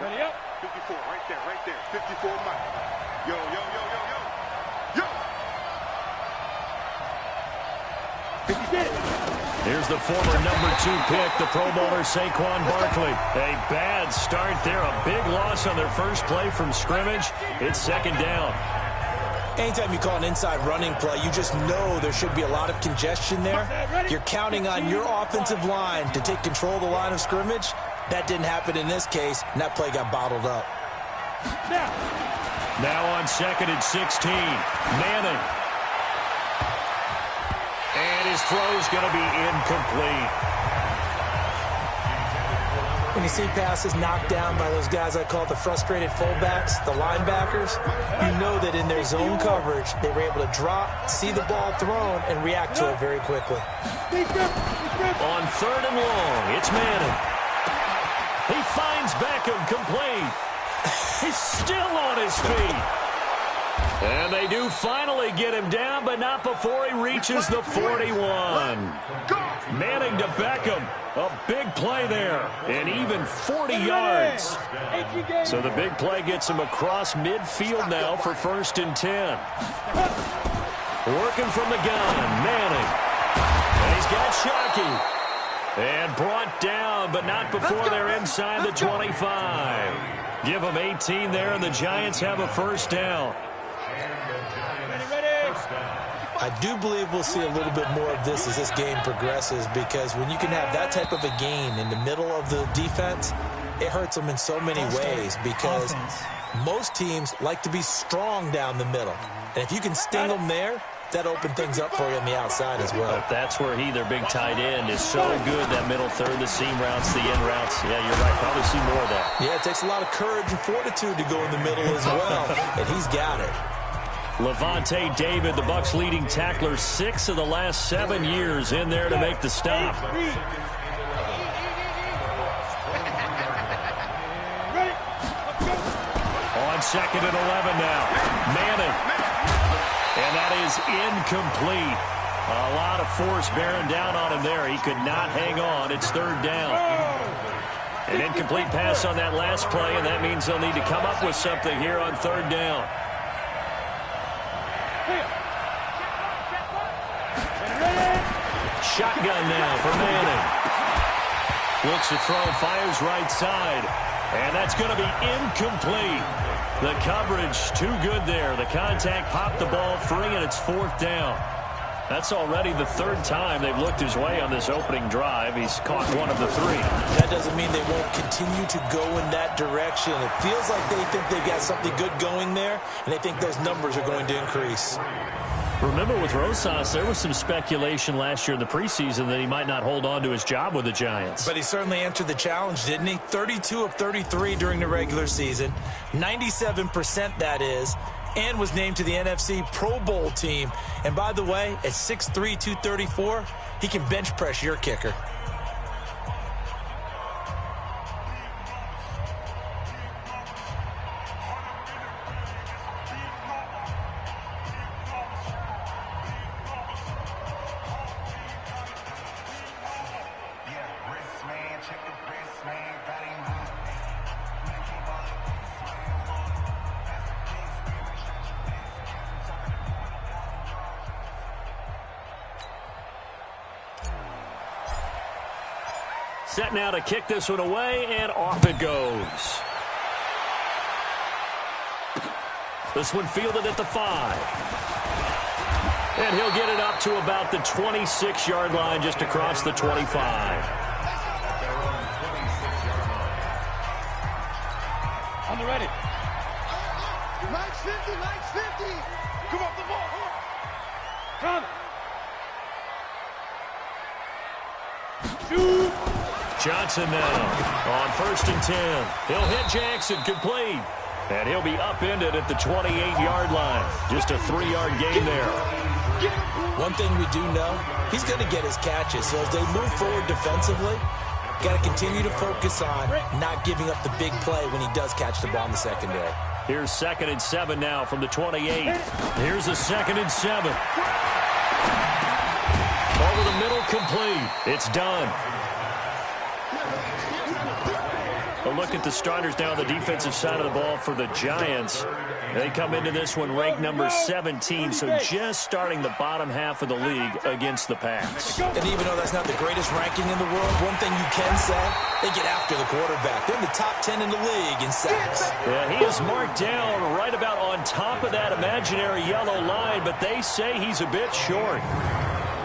Ready up. 54, right there. 54 Mike. Yo, yo, yo, yo, yo. Yo! 56. Here's the former #2 pick, the Pro Bowler Saquon Barkley. A bad start there, a big loss on their first play from scrimmage. It's second down. Anytime you call an inside running play, you just know there should be a lot of congestion there. You're counting on your offensive line to take control of the line of scrimmage. That didn't happen in this case, and that play got bottled up. Now on second and 16, Manning. And his throw's going to be incomplete. When you see passes knocked down by those guys I call the frustrated fullbacks, the linebackers, you know that in their zone coverage, they were able to drop, see the ball thrown, and react to it very quickly. On third and long, it's Manning. He finds Beckham complete. He's still on his feet. And they do finally get him down, but not before he reaches the 41. Manning to Beckham. A big play there. And even 40 yards. So the big play gets him across midfield now for first and 10. Working from the gun, Manning. And he's got Shockey. And brought down, but not before they're inside the 25. Give them 18 there, and the Giants have a first down. I do believe we'll see a little bit more of this as this game progresses, because when you can have that type of a gain in the middle of the defense, it hurts them in so many ways, because most teams like to be strong down the middle. And if you can sting them there, that opened things up for you on the outside as well. But that's where their big tight end, is so good, that middle third, the seam routes, the in routes. Yeah, you're right. Probably see more of that. Yeah, it takes a lot of courage and fortitude to go in the middle as well, and he's got it. Levante David, the Bucs' leading tackler, 6 of the last 7 years in there to make the stop. On second and 11 now, Manning. And that is incomplete. A lot of force bearing down on him there. He could not hang on. It's third down. An incomplete pass on that last play, and that means they'll need to come up with something here on third down. Shotgun now for Manning. Looks to throw, fires right side. And that's going to be incomplete. The coverage too good there. The contact popped the ball free, and it's fourth down. That's already the third time they've looked his way on this opening drive. He's caught one of the 3. That doesn't mean they won't continue to go in that direction. It feels like they think they've got something good going there, and they think those numbers are going to increase. Remember, with Rosas, there was some speculation last year in the preseason that he might not hold on to his job with the Giants. But he certainly answered the challenge, didn't he? 32 of 33 during the regular season, 97% that is, and was named to the NFC Pro Bowl team. And by the way, at 6'3", 234, he can bench press your kicker. Set now to kick this one away, and off it goes. This one fielded at the 5. And he'll get it up to about the 26-yard line, just across the 25. On the ready. Nice 50, nice 50. Come off the ball. Come. Shoot. Johnson now on first and 10. He'll hit Jackson, complete. And he'll be upended at the 28-yard line. Just a 3-yard gain there. One thing we do know, he's going to get his catches. So as they move forward defensively, got to continue to focus on not giving up the big play when he does catch the ball in the secondary. Here's 2nd and 7 now from the 28. Here's a 2nd and 7. Over the middle, complete. It's done. A look at the starters now on the defensive side of the ball for the Giants. They come into this one ranked number 17, so just starting the bottom half of the league against the pass. And even though that's not the greatest ranking in the world, one thing you can say, they get after the quarterback. They're in the top 10 in the league in sacks. Yeah, he is marked down right about on top of that imaginary yellow line, but they say he's a bit short.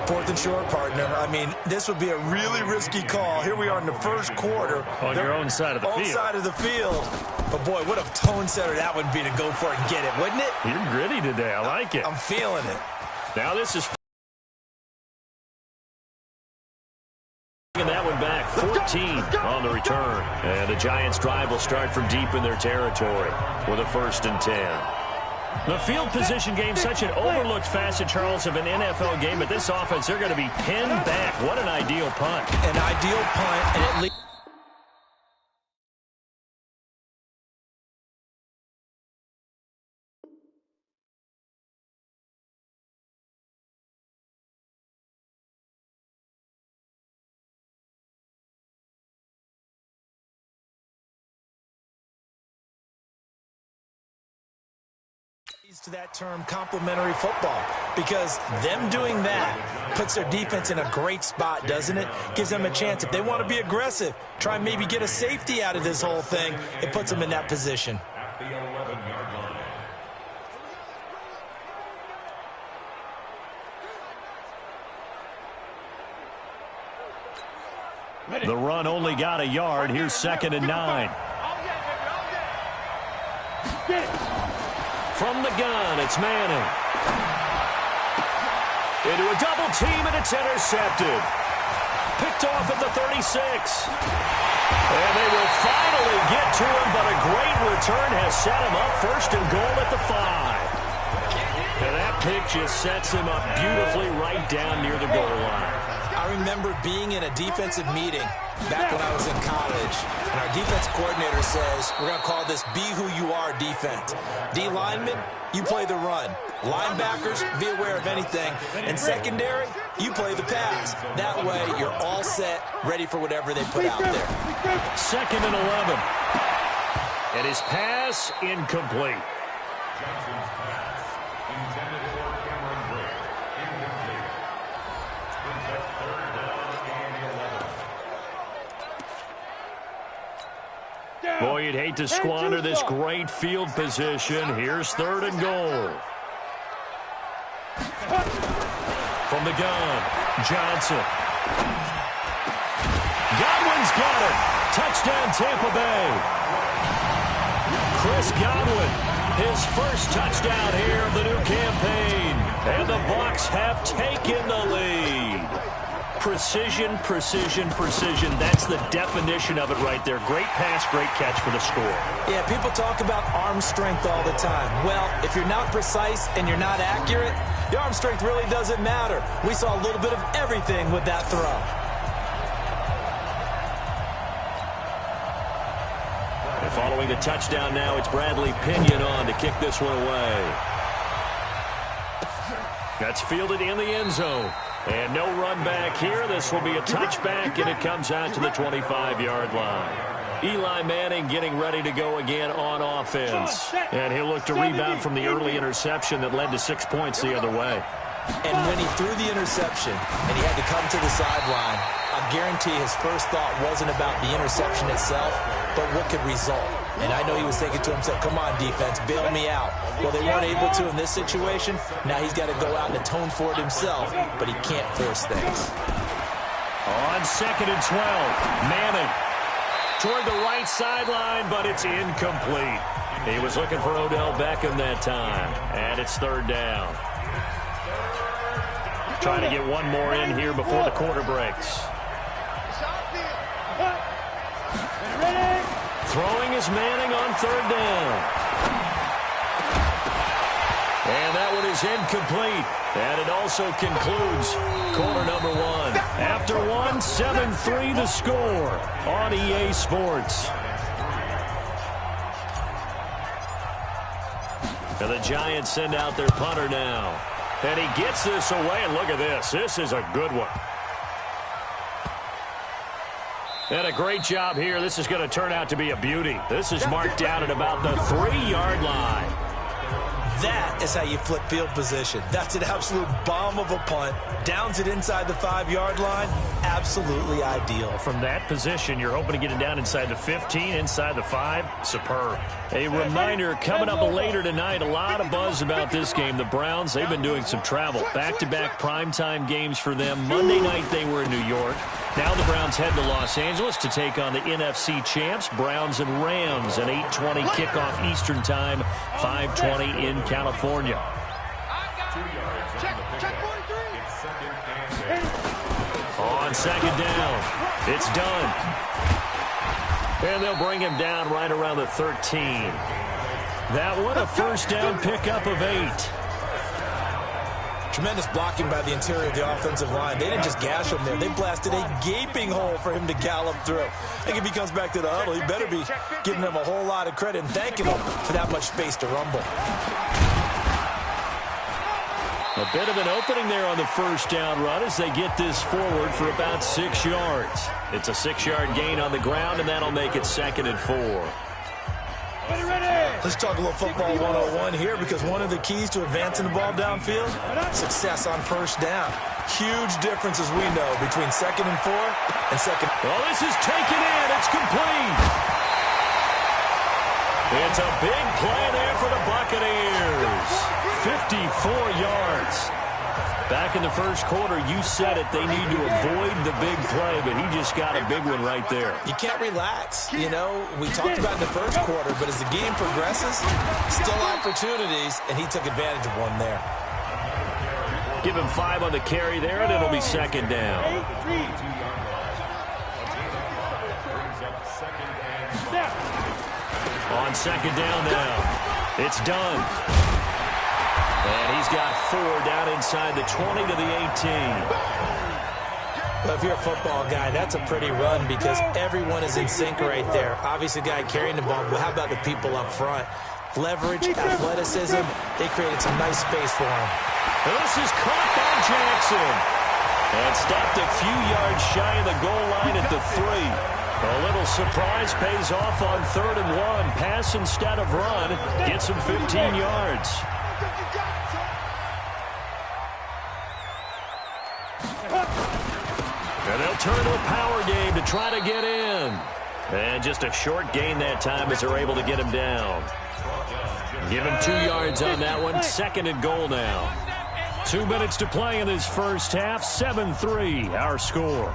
4th and short, partner. I mean, this would be a really risky call. Here we are in the first quarter. On your own side of the field. Own side of the field. But, boy, what a tone setter that would be to go for it and get it, wouldn't it? You're gritty today. I like it. I'm feeling it. Now this is that one back. 14 on the return. And the Giants drive will start from deep in their territory with a 1st and 10. The field position game, such an overlooked facet, Charles, of an NFL game. But this offense, they're going to be pinned back. What an ideal punt. An ideal punt, and at least to that term complementary football, because them doing that puts their defense in a great spot, doesn't it? Gives them a chance. If they want to be aggressive, try and maybe get a safety out of this whole thing, it puts them in that position. The run only got a yard. Here's 2nd and 9. From the gun, it's Manning. Into a double team, and it's intercepted. Picked off at the 36. And they will finally get to him, but a great return has set him up 1st and goal at the 5. And that pick just sets him up beautifully right down near the goal line. I remember being in a defensive meeting back when I was in college, and our defense coordinator says, we're going to call this be who you are defense. D linemen, you play the run. Linebackers, be aware of anything. And secondary, you play the pass. That way, you're all set, ready for whatever they put out there. 2nd and 11. And his pass incomplete. Boy, you'd hate to squander this great field position. Here's 3rd and goal. From the gun, Johnson. Godwin's got it. Touchdown, Tampa Bay. Chris Godwin, his first touchdown here of the new campaign. And the Bucs have taken the lead. Precision, precision, precision. That's the definition of it right there. Great pass, great catch for the score. Yeah, people talk about arm strength all the time. Well, if you're not precise and you're not accurate, the arm strength really doesn't matter. We saw a little bit of everything with that throw. And following the touchdown now, it's Bradley Pinion on to kick this one away. That's fielded in the end zone. And no run back here. This will be a touchback, and it comes out to the 25-yard line. Eli Manning getting ready to go again on offense. And he'll look to rebound from the early interception that led to 6 points the other way. And when he threw the interception and he had to come to the sideline, I guarantee his first thought wasn't about the interception itself, but what could result. And I know he was thinking to himself, come on, defense, bail me out. Well, they weren't able to in this situation. Now he's got to go out and atone for it himself, but he can't force things. On 2nd and 12, Manning toward the right sideline, but it's incomplete. He was looking for Odell Beckham that time, and it's 3rd down. Trying to get one more in here before the quarter breaks. Throwing is Manning on 3rd down. And that one is incomplete. And it also concludes quarter number 1. After 1, 7-3 the score on EA Sports. And the Giants send out their punter now. And he gets this away, and look at this. This is a good one. And a great job here. This is going to turn out to be a beauty. This is marked down at about the 3-yard line. That is how you flip field position. That's an absolute bomb of a punt. Downs it inside the 5-yard line. Absolutely ideal. From that position, you're hoping to get it down inside the 15, inside the 5. Superb. A reminder, coming up later tonight, a lot of buzz about this game. The Browns, they've been doing some travel. Back-to-back primetime games for them. Monday night, they were in New York. Now the Browns head to Los Angeles to take on the NFC champs, Browns and Rams, an 8:20 kickoff Eastern time, 5:20 in California. On second down, it's done. And they'll bring him down right around the 13. That one a first down pickup of 8. Tremendous blocking by the interior of the offensive line. They didn't just gash him there. They blasted a gaping hole for him to gallop through. I think if he comes back to the huddle, he better be giving them a whole lot of credit and thanking them for that much space to rumble. A bit of an opening there on the first down run as they get this forward for about 6 yards. It's a 6-yard gain on the ground, and that'll make it 2nd and 4. Let's talk a little football 101 here, because one of the keys to advancing the ball downfield, success on first down. Huge difference, as we know, between 2nd and 4 and second. Well, this is taken in. It's complete. It's a big play there for the Buccaneers. 54 yards. Back in the first quarter, you said it, they need to avoid the big play, but he just got a big one right there. You can't relax. You know, we talked about in the first quarter, but as the game progresses, still opportunities, and he took advantage of one there. Give him 5 on the carry there, and it'll be 2nd down. On 2nd down now. It's done. And he's got 4 down inside the 20 to the 18. Well, if you're a football guy, that's a pretty run because everyone is in sync right there. Obviously, the guy carrying the ball, but how about the people up front? Leverage, athleticism, they created some nice space for him. And this is caught by Jackson. And stopped a few yards shy of the goal line at the 3. A little surprise pays off on 3rd and 1. Pass instead of run. Gets him 15 yards. And they'll turn to a power game to try to get in. And just a short gain that time as they're able to get him down. Give him 2 yards on that one. 2nd and goal now. 2 minutes to play in this first half. 7-3 our score.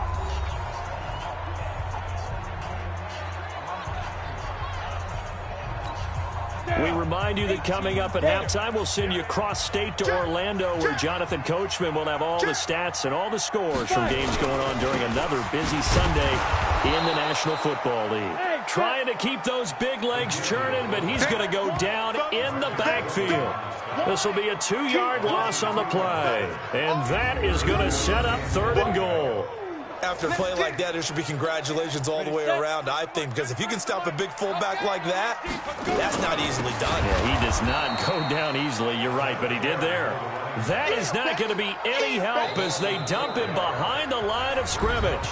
We remind you that coming up at halftime, we'll send you cross-state to Orlando, where Jonathan Coachman will have all the stats and all the scores from games going on during another busy Sunday in the National Football League. Trying to keep those big legs churning, but he's going to go down in the backfield. This will be a 2-yard loss on the play, and that is going to set up 3rd and goal. After a play like that, there should be congratulations all the way around, I think, because if you can stop a big fullback like that, that's not easily done. Yeah, he does not go down easily, you're right, but he did there. That is not going to be any help as they dump him behind the line of scrimmage.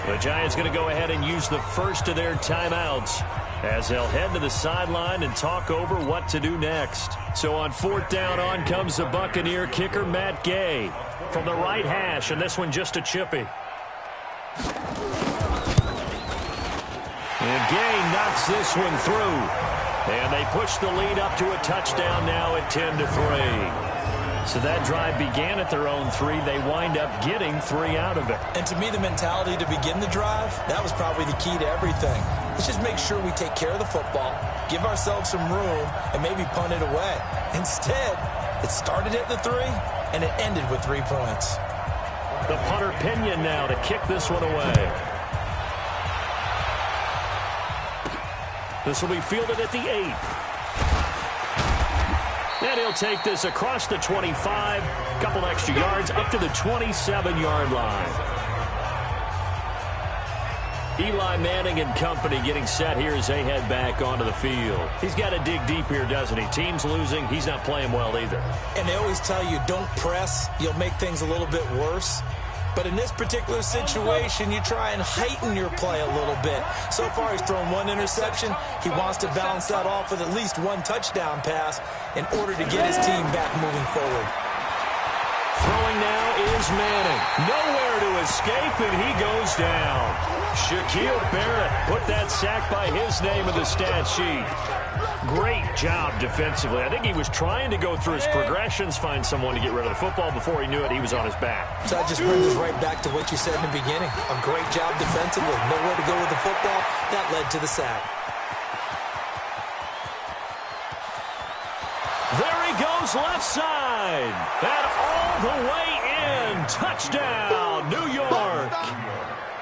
The Giants going to go ahead and use the first of their timeouts as they'll head to the sideline and talk over what to do next. So on 4th down, on comes the Buccaneer kicker, Matt Gay, from the right hash, and this one just a chippy. And Gay knocks this one through. And they push the lead up to a touchdown now at 10-3. So that drive began at their own 3. They wind up getting 3 out of it. And to me, the mentality to begin the drive, that was probably the key to everything. Let's just make sure we take care of the football, give ourselves some room, and maybe punt it away. Instead, it started at the 3, and it ended with 3 points. The punter Pinion now to kick this one away. This will be fielded at the 8. And he'll take this across the 25, couple extra yards up to the 27-yard line. Eli Manning and company getting set here as they head back onto the field. He's got to dig deep here, doesn't he? Team's losing. He's not playing well either. And they always tell you, don't press. You'll make things a little bit worse. But in this particular situation, you try and heighten your play a little bit. So far, he's thrown one interception. He wants to balance that off with at least one touchdown pass in order to get his team back moving forward. Throwing now is Manning. Nowhere to escape, and he goes down. Shaquille Barrett put that sack by his name in the stat sheet. Great job defensively. I think he was trying to go through his progressions, find someone to get rid of the football. Before he knew it, he was on his back. So that just brings us right back to what you said in the beginning. A great job defensively. Nowhere to go with the football. That led to the sack. There he goes left side. And all the way in. Touchdown, New York.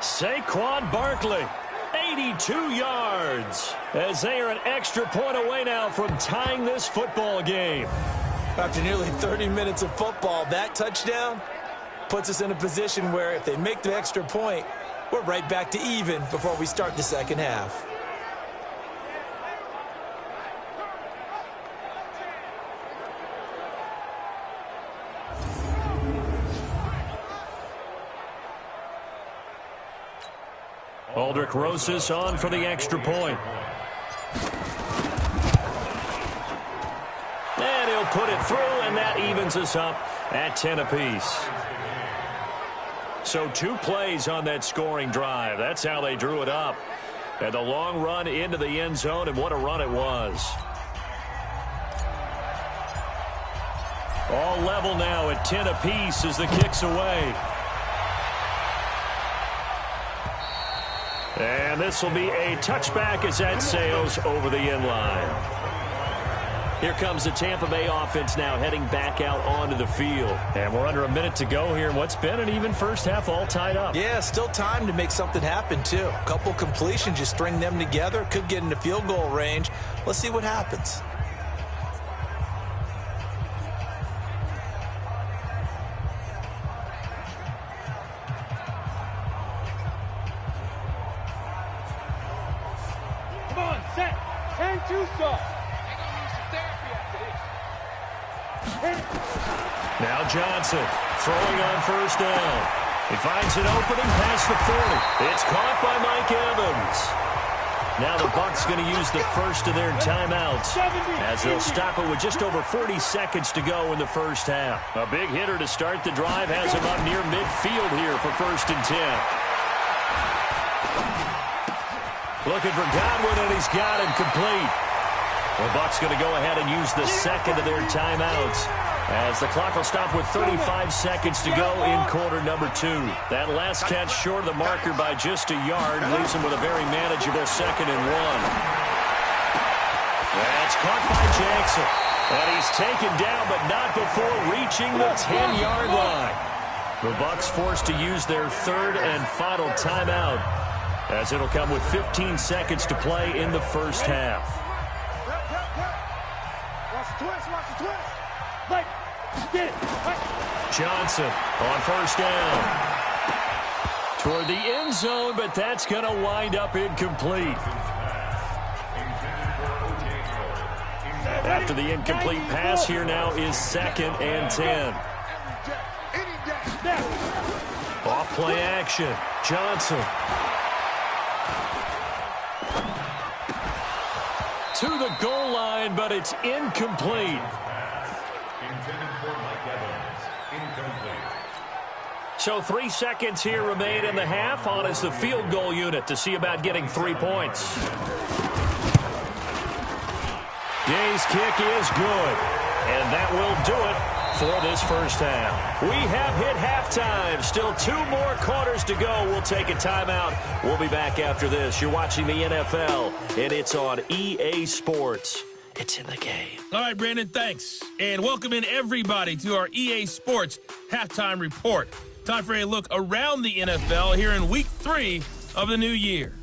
Saquon Barkley, 82 yards. As they are an extra point away now from tying this football game. After nearly 30 minutes of football, that touchdown puts us in a position where if they make the extra point, we're right back to even before we start the second half. Aldrich Rosas on for the extra point. And he'll put it through, and that evens us up at 10 apiece. So 2 plays on that scoring drive. That's how they drew it up. And the long run into the end zone, and what a run it was. All level now at 10 apiece as the kick's away. And this will be a touchback as that sails over the end line. Here comes the Tampa Bay offense now heading back out onto the field. And we're under a minute to go here in what's been an even first half, all tied up. Yeah, still time to make something happen, too. A couple completions, just string them together. Could get into field goal range. Let's see what happens. Now Johnson throwing on first down. He finds an opening past the 40. It's caught by Mike Evans. Now the Bucs going to use the first of their timeouts as they'll stop it with just over 40 seconds to go in the first half. A big hitter to start the drive has him up near midfield here for 1st and 10. Looking for Godwin, and he's got him complete. The Bucs going to go ahead and use the second of their timeouts as the clock will stop with 35 seconds to go in quarter number 2. That last catch short of the marker by just a yard leaves him with a very manageable 2nd and 1. That's caught by Jackson. And he's taken down, but not before reaching the 10-yard line. The Bucs forced to use their 3rd and final timeout as it'll come with 15 seconds to play in the first half. Johnson on first down. Toward the end zone, but that's going to wind up incomplete. After the incomplete pass, here now is 2nd and 10. Off play action. Johnson. To the goal line, but it's incomplete. So 3 seconds here remain in the half. On is the field goal unit to see about getting 3 points. Day's kick is good. And that will do it for this first half. We have hit halftime. Still 2 more quarters to go. We'll take a timeout. We'll be back after this. You're watching the NFL, and it's on EA Sports. It's in the game. All right, Brandon, thanks. And welcome in everybody to our EA Sports Halftime Report. Time for a look around the NFL here in Week 3 of the new year.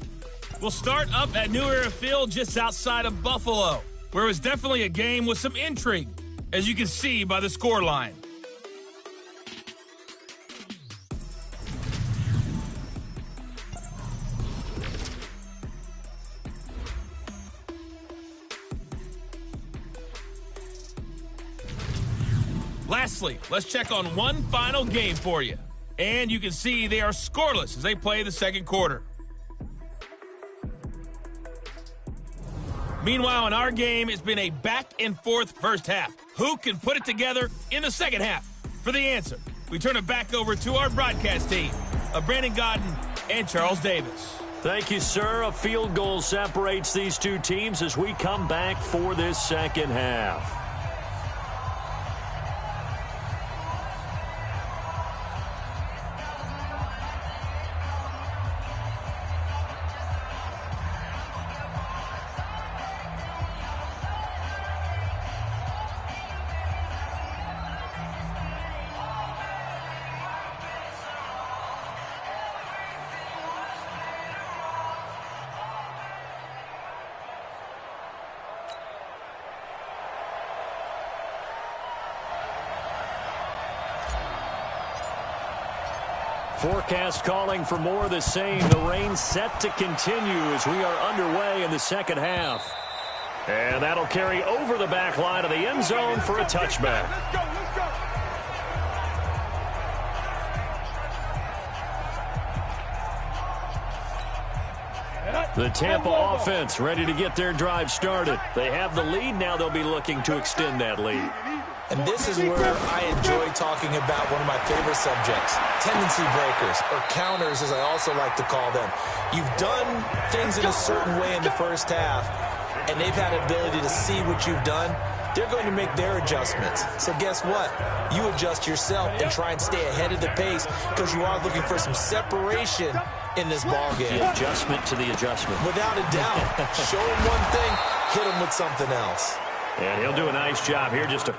We'll start up at New Era Field just outside of Buffalo, where it was definitely a game with some intrigue, as you can see by the scoreline. Lastly, let's check on one final game for you. And you can see they are scoreless as they play the second quarter. Meanwhile, in our game, it's been a back-and-forth first half. Who can put it together in the second half? For the answer, we turn it back over to our broadcast team of Brandon Godden and Charles Davis. Thank you, sir. A field goal separates these two teams as we come back for this second half. Forecast calling for more of the same. The rain set to continue as we are underway in the second half. And that'll carry over the back line of the end zone for a touchback. The Tampa offense ready to get their drive started. They have the lead. Now they'll be looking to extend that lead. And this is where I enjoy talking about one of my favorite subjects, tendency breakers, or counters as I also like to call them. You've done things in a certain way in the first half, and they've had ability to see what you've done. They're going to make their adjustments. So guess what? You adjust yourself and try and stay ahead of the pace because you are looking for some separation in this ballgame. The adjustment to the adjustment. Without a doubt. Show them one thing, hit them with something else. And he'll do a nice job here just to...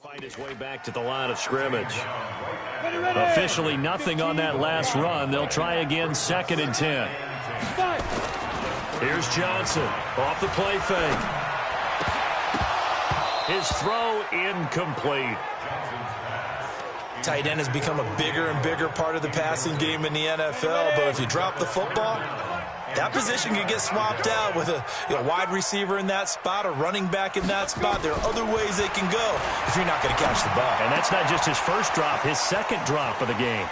Find his way back to the line of scrimmage. Officially nothing on that last run. They'll try again, 2nd and 10. Here's Johnson off the play fake. His throw incomplete. Tight end has become a bigger and bigger part of the passing game in the NFL, but if you drop the football, that position could get swapped out with a wide receiver in that spot, a running back in that spot. There are other ways they can go if you're not going to catch the ball. And that's not just his first drop, his second drop of the game.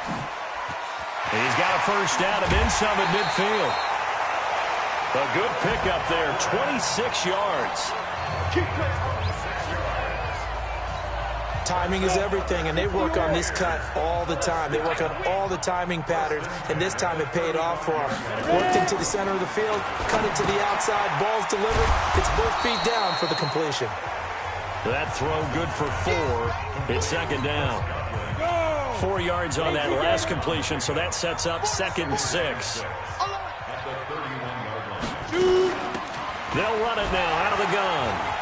And he's got a first down and then some at midfield. A good pickup there, 26 yards. Timing is everything, and they work on this cut all the time. They work on all the timing patterns, and this time it paid off for them. Worked into the center of the field, cut it to the outside, ball's delivered. It's both feet down for the completion. That throw good for 4. It's 2nd down. 4 yards on that last completion, so that sets up 2nd and 6. They'll run it now out of the gun.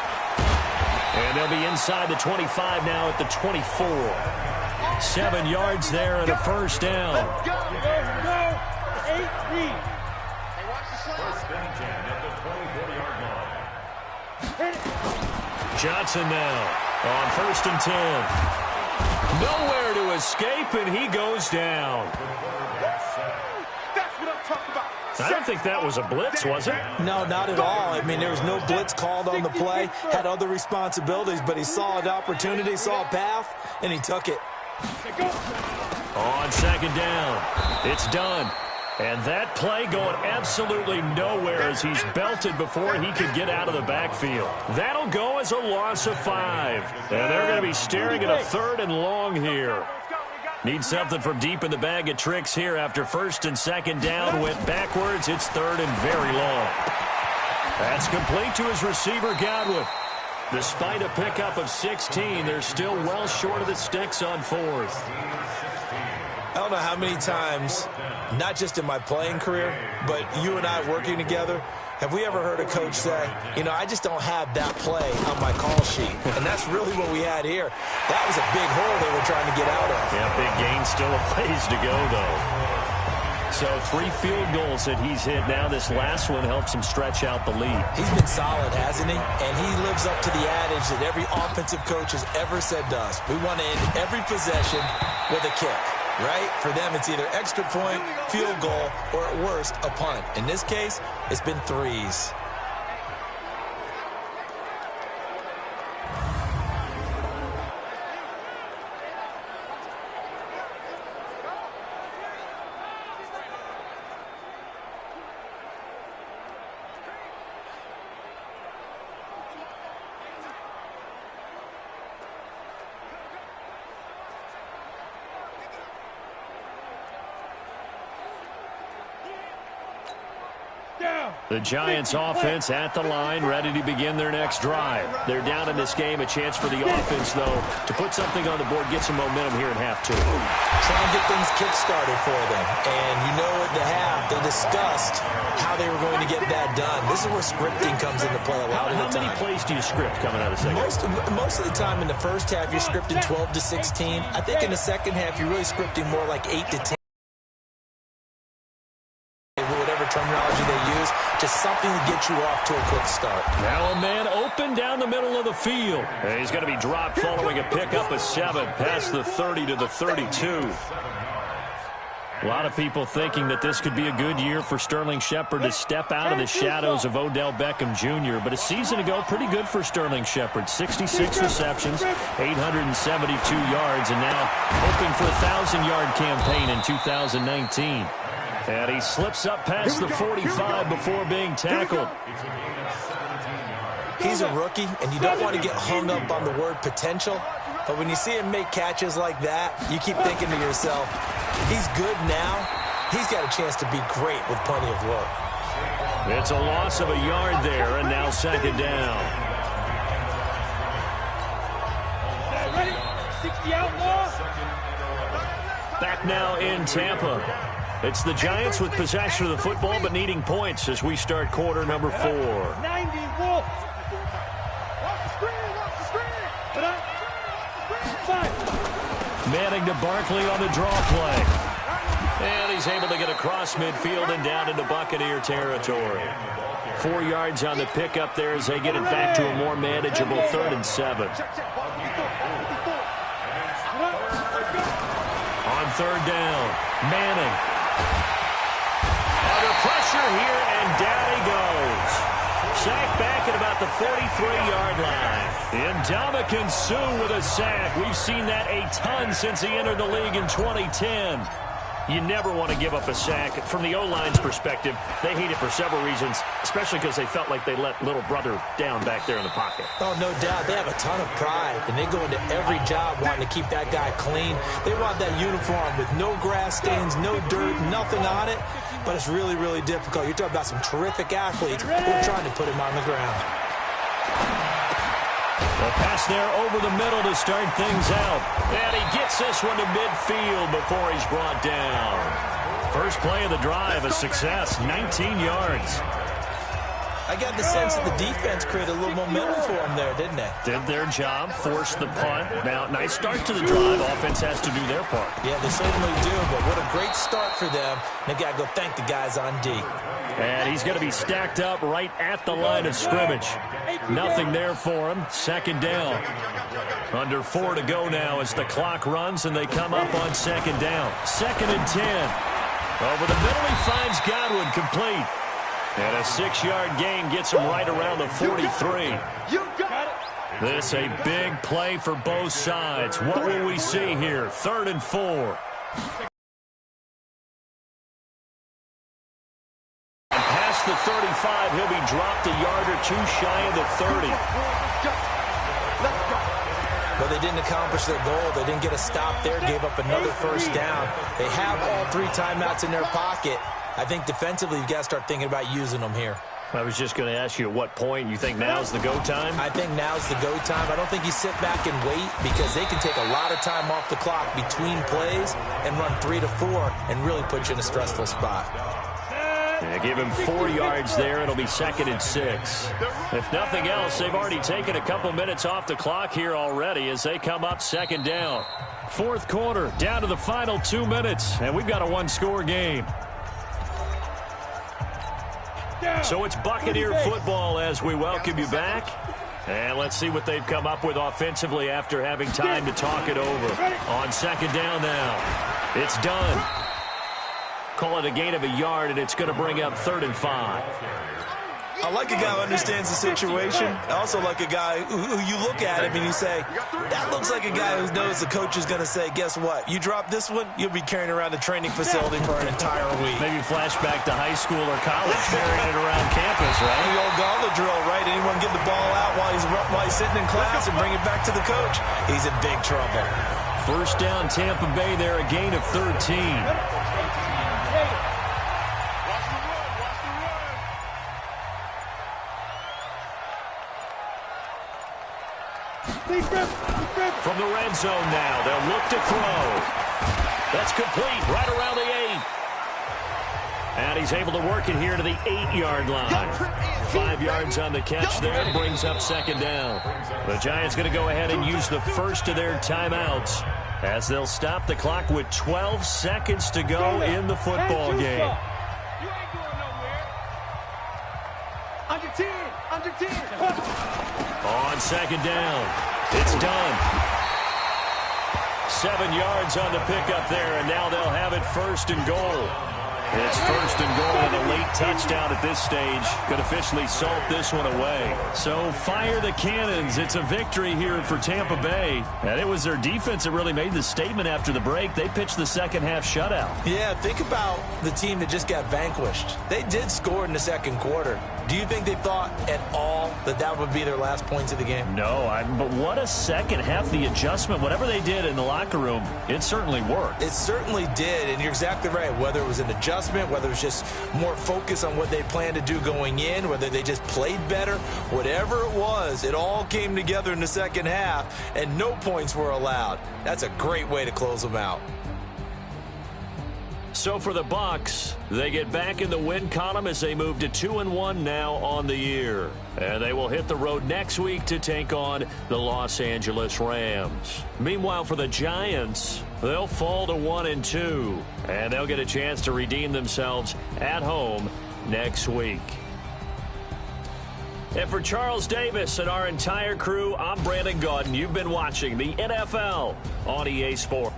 And they'll be inside the 25 now at the 24. 7 yards there and a first down. Let's go. 18. Johnson now on 1st and 10. Nowhere to escape, and he goes down. That's what I'm talking about. I don't think that was a blitz, was it? No, not at all. I mean, there was no blitz called on the play. Had other responsibilities, but he saw an opportunity, saw a path, and he took it. On 2nd down, it's done. And that play going absolutely nowhere as he's belted before he could get out of the backfield. That'll go as a loss of 5. And they're going to be staring at a 3rd and long here. Need something from deep in the bag of tricks here after 1st and 2nd down. Went backwards. It's 3rd and very long. That's complete to his receiver, Godwin. Despite a pickup of 16, they're still well short of the sticks on fourth. I don't know how many times, not just in my playing career, but you and I working together, have we ever heard a coach say, you know, I just don't have that play on my call sheet. And that's really what we had here. That was a big hole they were trying to get out of. Yeah, big gain, still a ways to go, though. So 3 field goals that he's hit now. This last one helps him stretch out the lead. He's been solid, hasn't he? And he lives up to the adage that every offensive coach has ever said to us. We want to end every possession with a kick, right? For them, it's either extra point, field goal, or at worst, a punt. In this case, it's been threes. The Giants offense at the line, ready to begin their next drive. They're down in this game. A chance for the offense, though, to put something on the board, get some momentum here in half 2. Try and get things kick-started for them. And you know at the half, they discussed how they were going to get that done. This is where scripting comes into play a lot of the time. How many plays do you script coming out of the second? Most of the time in the first half, you're scripting 12 to 16. I think in the second half, you're really scripting more like 8 to 10. Terminology they use, just something to get you off to a quick start. Now a man open down the middle of the field. And he's going to be dropped following a pickup of 7 past the 30 to the 32. A lot of people thinking that this could be a good year for Sterling Shepard to step out of the shadows of Odell Beckham Jr. But a season ago, pretty good for Sterling Shepard. 66 receptions, 872 yards, and now hoping for a 1,000-yard campaign in 2019. And he slips up past the 45 before being tackled. He's a rookie, and you don't want to get hung up on the word potential. But when you see him make catches like that, you keep thinking to yourself, he's good now. He's got a chance to be great with plenty of work. It's a loss of a yard there, and now second down. Ready? 60 outlaw. Back now in Tampa. It's the Giants with possession of the football but needing points as we start quarter number 4. 90 Wolf. Watch the screen. Watch the screen. Manning to Barkley on the draw play. And he's able to get across midfield and down into Buccaneer territory. 4 yards on the pickup there as they get it back to a more manageable 3rd and 7. On 3rd down, Manning. Under pressure here, and down he goes. Sack back at about the 43-yard line. Ndamukong Suh with a sack. We've seen that a ton since he entered the league in 2010. You never want to give up a sack. From the O-line's perspective, they hate it for several reasons, especially because they felt like they let little brother down back there in the pocket. Oh, no doubt. They have a ton of pride, and they go into every job wanting to keep that guy clean. They want that uniform with no grass stains, no dirt, nothing on it, but it's really, really difficult. You're talking about some terrific athletes who are trying to put him on the ground. The pass there over the middle to start things out. And he gets this one to midfield before he's brought down. First play of the drive, a success, 19 yards. I got the sense that the defense created a little momentum for them there, didn't they? Did their job, forced the punt. Now, nice start to the drive. Offense has to do their part. Yeah, they certainly do, but what a great start for them. They got to go thank the guys on D. And he's going to be stacked up right at the line of scrimmage. Nothing there for him. Second down. Under 4 to go now as the clock runs and they come up on second down. 2nd and 10. Over the middle, he finds Godwin complete. And a 6-yard gain gets him right around the 43. This a big play for both sides. What will we see here? 3rd and 4. Past the 35, he'll be dropped a yard or two shy of the 30. But they didn't accomplish their goal. They didn't get a stop there, gave up another first down. They have all 3 timeouts in their pocket. I think defensively, you've got to start thinking about using them here. I was just going to ask you at what point you think now's the go time? I think now's the go time. I don't think you sit back and wait because they can take a lot of time off the clock between plays and run 3 to 4 and really put you in a stressful spot. Yeah, give him 4 yards there. It'll be 2nd and 6. If nothing else, they've already taken a couple minutes off the clock here already as they come up 2nd down. 4th quarter, down to the final 2 minutes, and we've got a one-score game. So it's Buccaneer football as we welcome you back. And let's see what they've come up with offensively after having time to talk it over. On 2nd down now. It's done. Call it a gain of a yard, and it's going to bring up 3rd and 5. I like a guy who understands the situation. I also like a guy who you look at him and you say, that looks like a guy who knows the coach is going to say, guess what? You drop this one, you'll be carrying around the training facility for an entire week. Maybe flashback to high school or college, carrying it around campus, right? The old gauntlet drill, right? Anyone get the ball out while he's sitting in class and bring it back to the coach? He's in big trouble. 1st down, Tampa Bay there, a gain of 13. From the red zone now, they'll look to throw. That's complete right around the 8. And he's able to work it here to the 8-yard line. 5 yards on the catch there, brings up 2nd down. The Giants going to go ahead and use the first of their timeouts as they'll stop the clock with 12 seconds to go in the football game. You ain't going nowhere. Under 10. Under 10. On 2nd down. It's done. 7 yards on the pickup there, and now they'll have it 1st and goal. It's 1st and goal, and a late touchdown at this stage could officially salt this one away. So fire the cannons. It's a victory here for Tampa Bay. And it was their defense that really made the statement after the break. They pitched the 2nd half shutout. Yeah, think about the team that just got vanquished. They did score in the 2nd quarter. Do you think they thought at all that that would be their last points of the game? No, but what a 2nd half. The adjustment, whatever they did in the locker room, it certainly worked. It certainly did, and you're exactly right. Whether it was an adjustment, whether it was just more focus on what they planned to do going in, whether they just played better, whatever it was, it all came together in the 2nd half, and no points were allowed. That's a great way to close them out. So for the Bucs, they get back in the win column as they move to 2-1 now on the year. And they will hit the road next week to take on the Los Angeles Rams. Meanwhile, for the Giants, they'll fall to 1-2. And they'll get a chance to redeem themselves at home next week. And for Charles Davis and our entire crew, I'm Brandon Gaudin. You've been watching the NFL on EA Sports.